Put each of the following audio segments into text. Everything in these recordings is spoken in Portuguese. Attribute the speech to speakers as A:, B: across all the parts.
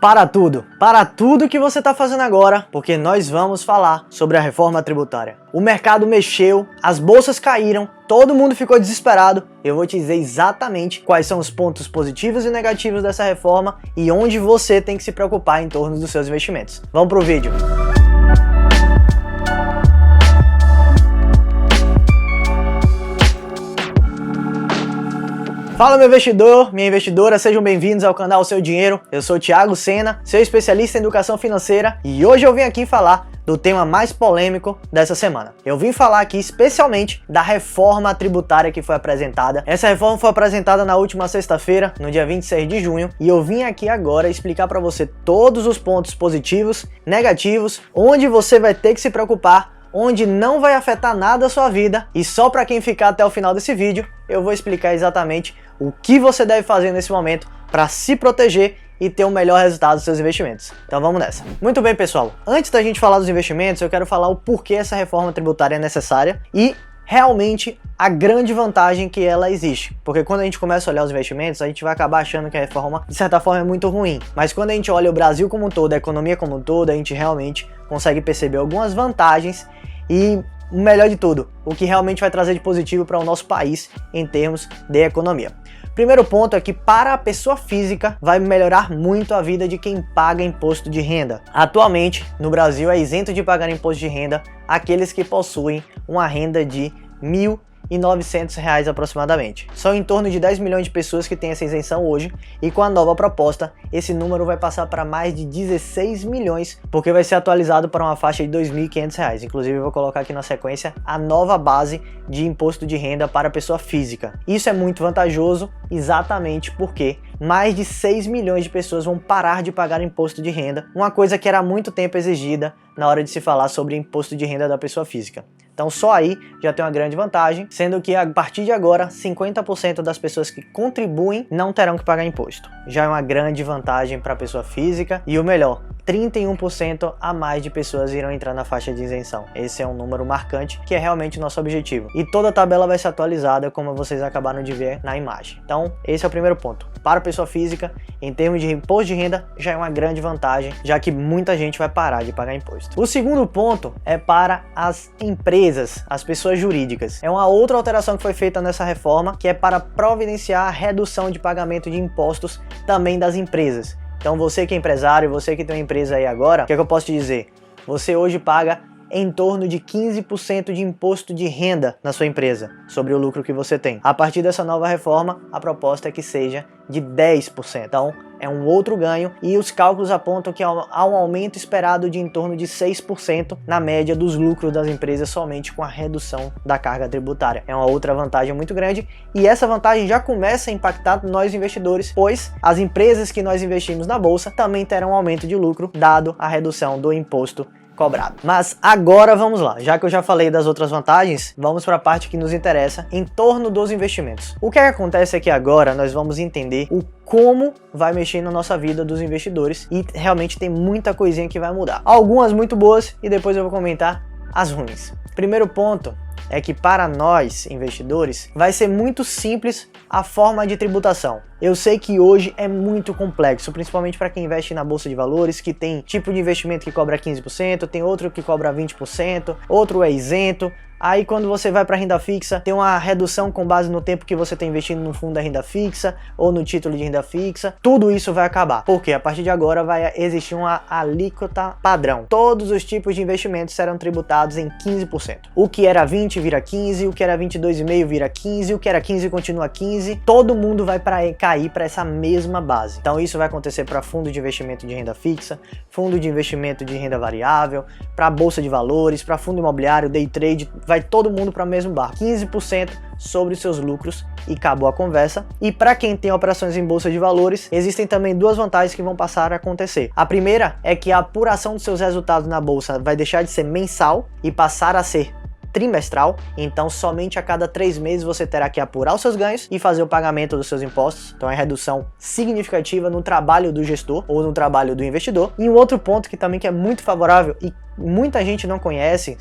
A: Para tudo que você está fazendo agora, porque nós vamos falar sobre a reforma tributária. O mercado mexeu, as bolsas caíram, todo mundo ficou desesperado. Eu vou te dizer exatamente quais são os pontos positivos e negativos dessa reforma e onde você tem que se preocupar em torno dos seus investimentos. Vamos pro vídeo. Fala meu investidor, minha investidora, sejam bem-vindos ao canal Seu Dinheiro. Eu sou o Thiago Sena, seu especialista em educação financeira, e hoje eu vim aqui falar do tema mais polêmico dessa semana. Eu vim falar aqui especialmente da reforma tributária que foi apresentada. Essa reforma foi apresentada na última sexta-feira, no dia 26 de junho, e eu vim aqui agora explicar para você todos os pontos positivos, negativos, onde você vai ter que se preocupar, onde não vai afetar nada a sua vida, e só para quem ficar até o final desse vídeo, eu vou explicar exatamente o que você deve fazer nesse momento para se proteger e ter o melhor resultado dos seus investimentos. Então vamos nessa. Muito bem, pessoal, antes da gente falar dos investimentos, eu quero falar o porquê essa reforma tributária é necessária e realmente a grande vantagem que ela existe. Porque quando a gente começa a olhar os investimentos, a gente vai acabar achando que a reforma, de certa forma, é muito ruim. Mas quando a gente olha o Brasil como um todo, a economia como um todo, a gente realmente consegue perceber algumas vantagens e, o melhor de tudo, o que realmente vai trazer de positivo para o nosso país em termos de economia. Primeiro ponto é que para a pessoa física vai melhorar muito a vida de quem paga imposto de renda. Atualmente, no Brasil é isento de pagar imposto de renda aqueles que possuem uma renda de R$ 1.900 aproximadamente. São em torno de 10 milhões de pessoas que têm essa isenção hoje, e com a nova proposta, esse número vai passar para mais de 16 milhões, porque vai ser atualizado para uma faixa de R$ 2.500. Inclusive, eu vou colocar aqui na sequência a nova base de imposto de renda para a pessoa física. Isso é muito vantajoso, exatamente porque mais de 6 milhões de pessoas vão parar de pagar imposto de renda, uma coisa que era há muito tempo exigida na hora de se falar sobre imposto de renda da pessoa física. Então só aí já tem uma grande vantagem, sendo que a partir de agora 50% das pessoas que contribuem não terão que pagar imposto. Já é uma grande vantagem para a pessoa física e o melhor, 31% a mais de pessoas irão entrar na faixa de isenção. Esse é um número marcante que é realmente o nosso objetivo. E toda a tabela vai ser atualizada como vocês acabaram de ver na imagem. Então esse é o primeiro ponto. Para a pessoa física, em termos de imposto de renda, já é uma grande vantagem, já que muita gente vai parar de pagar imposto. O segundo ponto é para as empresas, as pessoas jurídicas. É uma outra alteração que foi feita nessa reforma, que é para providenciar a redução de pagamento de impostos também das empresas. Então você que é empresário, você que tem uma empresa aí agora, o que é que eu posso te dizer? Você hoje paga em torno de 15% de imposto de renda na sua empresa, sobre o lucro que você tem. A partir dessa nova reforma, a proposta é que seja de 10%. Então, é um outro ganho e os cálculos apontam que há um aumento esperado de em torno de 6% na média dos lucros das empresas somente com a redução da carga tributária. É uma outra vantagem muito grande e essa vantagem já começa a impactar nós investidores, pois as empresas que nós investimos na bolsa também terão um aumento de lucro dado a redução do imposto cobrado. Mas agora vamos lá, já que eu já falei das outras vantagens, vamos para a parte que nos interessa em torno dos investimentos. O que acontece é que agora nós vamos entender o como vai mexer na nossa vida dos investidores e realmente tem muita coisinha que vai mudar. Algumas muito boas e depois eu vou comentar as ruins. Primeiro ponto é que para nós investidores vai ser muito simples a forma de tributação. Eu sei que hoje é muito complexo, principalmente para quem investe na bolsa de valores, que tem tipo de investimento que cobra 15%, tem outro que cobra 20%, outro é isento. Aí quando você vai para renda fixa, tem uma redução com base no tempo que você está investindo no fundo da renda fixa ou no título de renda fixa. Tudo isso vai acabar, porque a partir de agora vai existir uma alíquota padrão. Todos os tipos de investimentos serão tributados em 15%. O que era 20 vira 15, o que era 22,5 vira 15, o que era 15 continua 15. Todo mundo vai cair para essa mesma base. Então isso vai acontecer para fundo de investimento de renda fixa, fundo de investimento de renda variável, para bolsa de valores, para fundo imobiliário, day trade, vai todo mundo para o mesmo barco. 15% sobre os seus lucros e acabou a conversa. E para quem tem operações em bolsa de valores, existem também duas vantagens que vão passar a acontecer. A primeira é que a apuração dos seus resultados na bolsa vai deixar de ser mensal e passar a ser trimestral, então somente a cada 3 meses você terá que apurar os seus ganhos e fazer o pagamento dos seus impostos. Então é redução significativa no trabalho do gestor ou no trabalho do investidor. E um outro ponto que também é muito favorável e muita gente não conhece,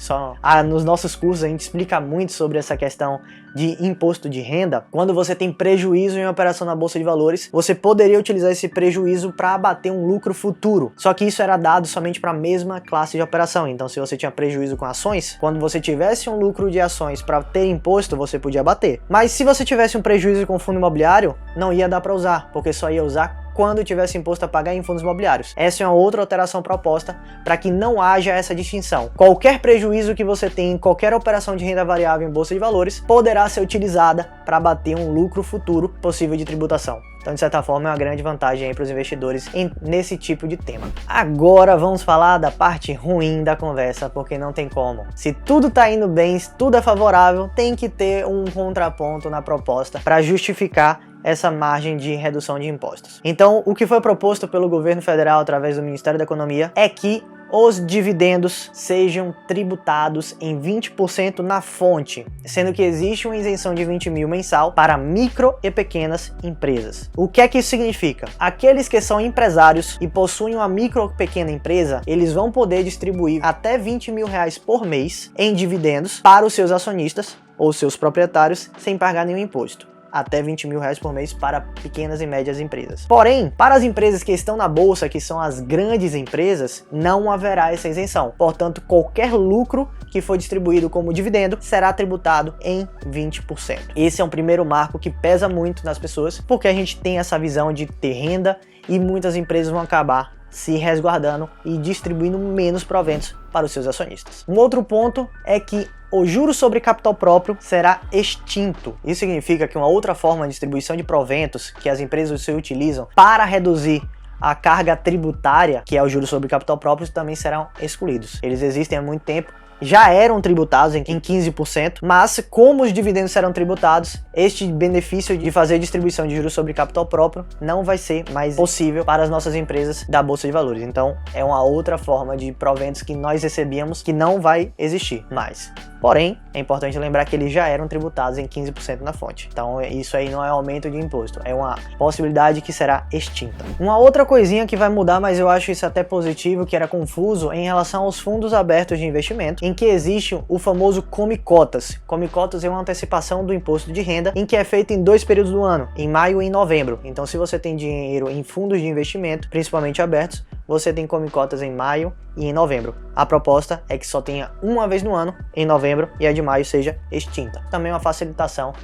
A: nos nossos cursos a gente explica muito sobre essa questão de imposto de renda. Quando você tem prejuízo em uma operação na Bolsa de Valores, você poderia utilizar esse prejuízo para abater um lucro futuro. Só que isso era dado somente para a mesma classe de operação. Então, se você tinha prejuízo com ações, quando você tivesse um lucro de ações para ter imposto, você podia abater. Mas se você tivesse um prejuízo com fundo imobiliário, não ia dar para usar, porque só ia usar quando tivesse imposto a pagar em fundos imobiliários. Essa é uma outra alteração proposta para que não haja essa distinção. Qualquer prejuízo que você tem em qualquer operação de renda variável em Bolsa de Valores poderá ser utilizada para bater um lucro futuro possível de tributação. Então, de certa forma, é uma grande vantagem para os investidores nesse tipo de tema. Agora vamos falar da parte ruim da conversa, porque não tem como. Se tudo está indo bem, se tudo é favorável, tem que ter um contraponto na proposta para justificar essa margem de redução de impostos. Então, o que foi proposto pelo governo federal através do Ministério da Economia é que os dividendos sejam tributados em 20% na fonte, sendo que existe uma isenção de 20 mil mensal para micro e pequenas empresas. O que é que isso significa? Aqueles que são empresários e possuem uma micro ou pequena empresa, eles vão poder distribuir até 20 mil reais por mês em dividendos para os seus acionistas ou seus proprietários sem pagar nenhum imposto. Até 20 mil reais por mês para pequenas e médias empresas. Porém, para as empresas que estão na bolsa, que são as grandes empresas, não haverá essa isenção. Portanto, qualquer lucro que for distribuído como dividendo será tributado em 20%. Esse é um primeiro marco que pesa muito nas pessoas, porque a gente tem essa visão de ter renda e muitas empresas vão acabar se resguardando e distribuindo menos proventos para os seus acionistas. Um outro ponto é que o juro sobre capital próprio será extinto. Isso significa que uma outra forma de distribuição de proventos que as empresas se utilizam para reduzir a carga tributária, que é o juro sobre capital próprio, também serão excluídos. Eles existem há muito tempo, já eram tributados em 15%, mas como os dividendos serão tributados, este benefício de fazer distribuição de juros sobre capital próprio não vai ser mais possível para as nossas empresas da Bolsa de Valores. Então, é uma outra forma de proventos que nós recebíamos que não vai existir mais. Porém, é importante lembrar que eles já eram tributados em 15% na fonte. Então, isso aí não é aumento de imposto, é uma possibilidade que será extinta. Uma outra coisinha que vai mudar, mas eu acho isso até positivo, que era confuso, em relação aos fundos abertos de investimento, em que existe o famoso come-cotas. Come-cotas é uma antecipação do imposto de renda, em que é feito em 2 períodos do ano, em maio e em novembro. Então, se você tem dinheiro em fundos de investimento, principalmente abertos, você tem come-cotas em maio e em novembro. A proposta é que só tenha uma vez no ano, em novembro, e a de maio seja extinta. Também uma facilitação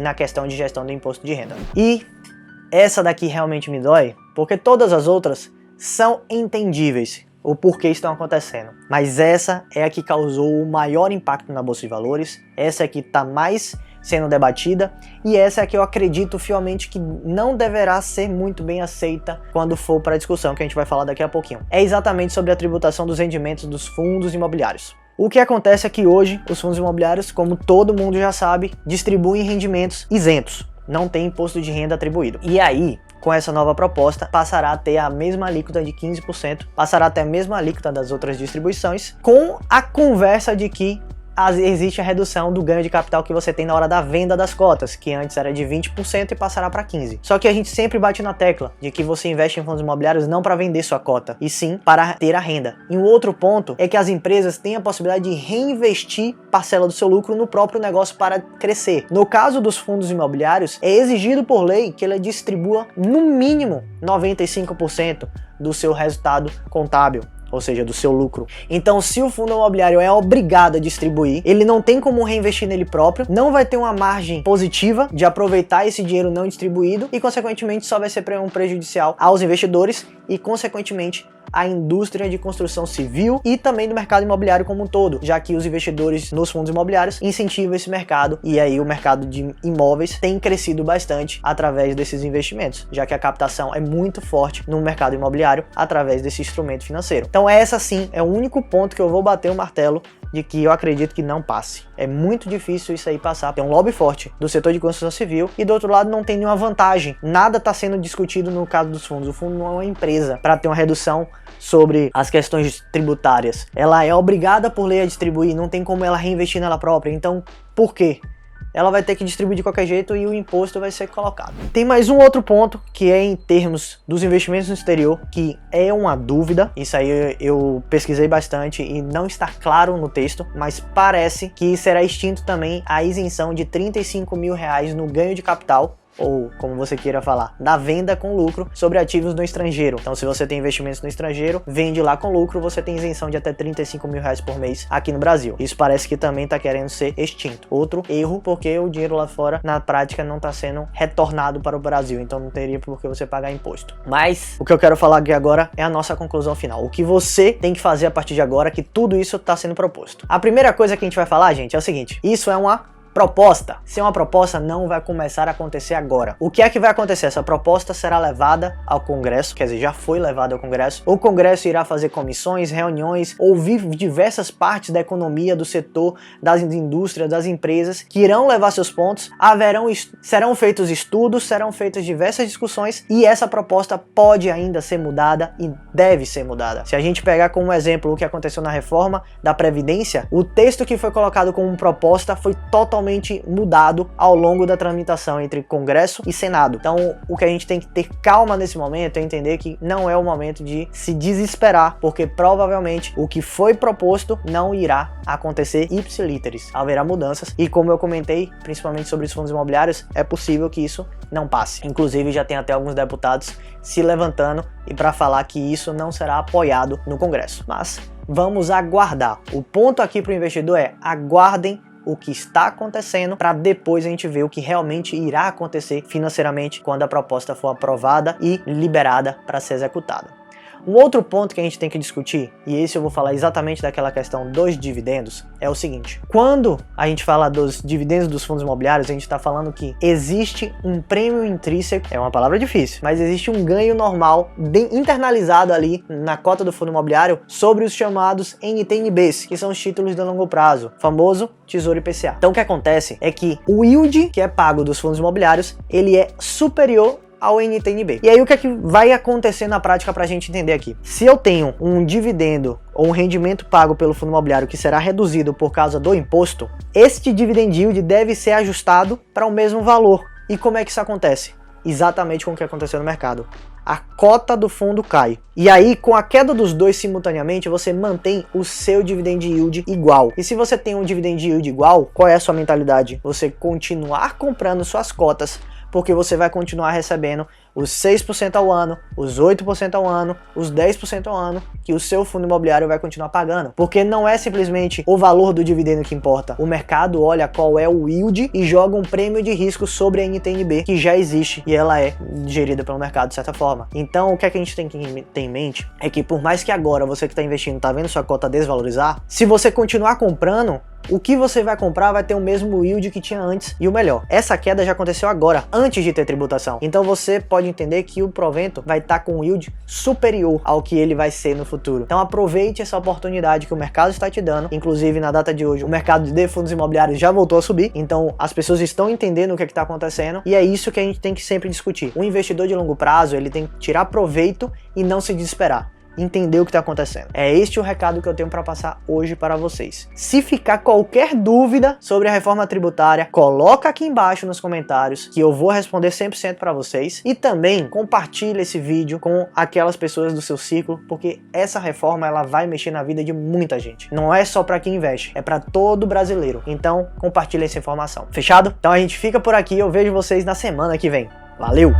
A: na questão de gestão do imposto de renda. E essa daqui realmente me dói, porque todas as outras são entendíveis o porquê estão acontecendo. Mas essa é a que causou o maior impacto na Bolsa de Valores, essa é a que está mais sendo debatida, e essa é a que eu acredito fielmente que não deverá ser muito bem aceita quando for para a discussão, que a gente vai falar daqui a pouquinho. É exatamente sobre a tributação dos rendimentos dos fundos imobiliários. O que acontece é que hoje os fundos imobiliários, como todo mundo já sabe, distribuem rendimentos isentos, não tem imposto de renda atribuído. E aí, com essa nova proposta, passará a ter a mesma alíquota de 15%, passará a ter a mesma alíquota das outras distribuições, com a conversa de que existe a redução do ganho de capital que você tem na hora da venda das cotas, que antes era de 20% e passará para 15%. Só que a gente sempre bate na tecla de que você investe em fundos imobiliários não para vender sua cota, e sim para ter a renda. E um outro ponto é que as empresas têm a possibilidade de reinvestir parcela do seu lucro no próprio negócio para crescer. No caso dos fundos imobiliários, é exigido por lei que ele distribua no mínimo 95% do seu resultado contábil, ou seja, do seu lucro. Então, se o fundo imobiliário é obrigado a distribuir, ele não tem como reinvestir nele próprio, não vai ter uma margem positiva de aproveitar esse dinheiro não distribuído e, consequentemente, só vai ser um prejudicial aos investidores e, consequentemente, à indústria de construção civil e também do mercado imobiliário como um todo, já que os investidores nos fundos imobiliários incentivam esse mercado, e aí o mercado de imóveis tem crescido bastante através desses investimentos, já que a captação é muito forte no mercado imobiliário através desse instrumento financeiro. Então essa sim é o único ponto que eu vou bater o martelo de que eu acredito que não passe. É muito difícil isso aí passar. Tem um lobby forte do setor de construção civil e do outro lado não tem nenhuma vantagem. Nada está sendo discutido no caso dos fundos. O fundo não é uma empresa para ter uma redução sobre as questões tributárias. Ela é obrigada por lei a distribuir, não tem como ela reinvestir nela própria. Então, por quê? ela vai ter que distribuir de qualquer jeito e o imposto vai ser colocado. Tem mais um outro ponto, que é em termos dos investimentos no exterior, que é uma dúvida. Isso aí eu pesquisei bastante e não está claro no texto, mas parece que será extinto também a isenção de R$35 mil no ganho de capital, ou como você queira falar, da venda com lucro sobre ativos no estrangeiro. Então, se você tem investimentos no estrangeiro, vende lá com lucro, você tem isenção de até R$35 mil por mês aqui no Brasil. Isso parece que também está querendo ser extinto. Outro erro, porque o dinheiro lá fora, na prática, não está sendo retornado para o Brasil, então não teria por que você pagar imposto. Mas, o que eu quero falar aqui agora é a nossa conclusão final. O que você tem que fazer a partir de agora, que tudo isso está sendo proposto. A primeira coisa que a gente vai falar, gente, é o seguinte: isso é uma proposta. Se é uma proposta, não vai começar a acontecer agora. O que é que vai acontecer? Essa proposta será levada ao Congresso, quer dizer, já foi levada ao Congresso. O Congresso irá fazer comissões, reuniões, ouvir diversas partes da economia, do setor, das indústrias, das empresas, que irão levar seus pontos. Serão feitos estudos, serão feitas diversas discussões e essa proposta pode ainda ser mudada e deve ser mudada. Se a gente pegar como exemplo o que aconteceu na reforma da Previdência, o texto que foi colocado como proposta foi totalmente mudado ao longo da tramitação entre Congresso e Senado. Então, o que a gente tem que ter calma nesse momento é entender que não é o momento de se desesperar, porque provavelmente o que foi proposto não irá acontecer ipsilíteris. Haverá mudanças e, como eu comentei, principalmente sobre os fundos imobiliários, é possível que isso não passe. Inclusive, já tem até alguns deputados se levantando e para falar que isso não será apoiado no Congresso. Mas vamos aguardar. O ponto aqui para o investidor é: aguardem o que está acontecendo para depois a gente ver o que realmente irá acontecer financeiramente quando a proposta for aprovada e liberada para ser executada. Um outro ponto que a gente tem que discutir, e esse eu vou falar exatamente daquela questão dos dividendos, é o seguinte: quando a gente fala dos dividendos dos fundos imobiliários, a gente está falando que existe um prêmio intrínseco, é uma palavra difícil, mas existe um ganho normal internalizado ali na cota do fundo imobiliário sobre os chamados NTNBs, que são os títulos de longo prazo, famoso Tesouro IPCA. Então o que acontece é que o yield que é pago dos fundos imobiliários, ele é superior ao NTNB. E aí o que é que vai acontecer na prática para a gente entender aqui? Se eu tenho um dividendo ou um rendimento pago pelo fundo imobiliário que será reduzido por causa do imposto, este dividend yield deve ser ajustado para o mesmo valor. E como é que isso acontece? Exatamente com o que aconteceu no mercado. A cota do fundo cai. E aí, com a queda dos dois simultaneamente, você mantém o seu dividend yield igual. E se você tem um dividend yield igual, qual é a sua mentalidade? Você continuar comprando suas cotas, porque você vai continuar recebendo os 6% ao ano, os 8% ao ano, os 10% ao ano, que o seu fundo imobiliário vai continuar pagando. Porque não é simplesmente o valor do dividendo que importa. O mercado olha qual é o yield e joga um prêmio de risco sobre a NTNB, que já existe e ela é gerida pelo mercado de certa forma. Então, o que é que a gente tem que ter em mente é que por mais que agora você que está investindo está vendo sua cota desvalorizar, se você continuar comprando, o que você vai comprar vai ter o mesmo yield que tinha antes. E o melhor, essa queda já aconteceu agora, antes de ter tributação. Então você pode entender que o provento vai estar com um yield superior ao que ele vai ser no futuro. Então aproveite essa oportunidade que o mercado está te dando. Inclusive, na data de hoje, o mercado de fundos imobiliários já voltou a subir. Então as pessoas estão entendendo o que está acontecendo. E é isso que a gente tem que sempre discutir. O investidor de longo prazo, ele tem que tirar proveito e não se desesperar. Entender o que está acontecendo. É este o recado que eu tenho para passar hoje para vocês. Se ficar qualquer dúvida sobre a reforma tributária, coloca aqui embaixo nos comentários que eu vou responder 100% para vocês. E também compartilha esse vídeo com aquelas pessoas do seu ciclo, porque essa reforma ela vai mexer na vida de muita gente. Não é só para quem investe, é para todo brasileiro. Então compartilha essa informação. Fechado? Então a gente fica por aqui, eu vejo vocês na semana que vem. Valeu!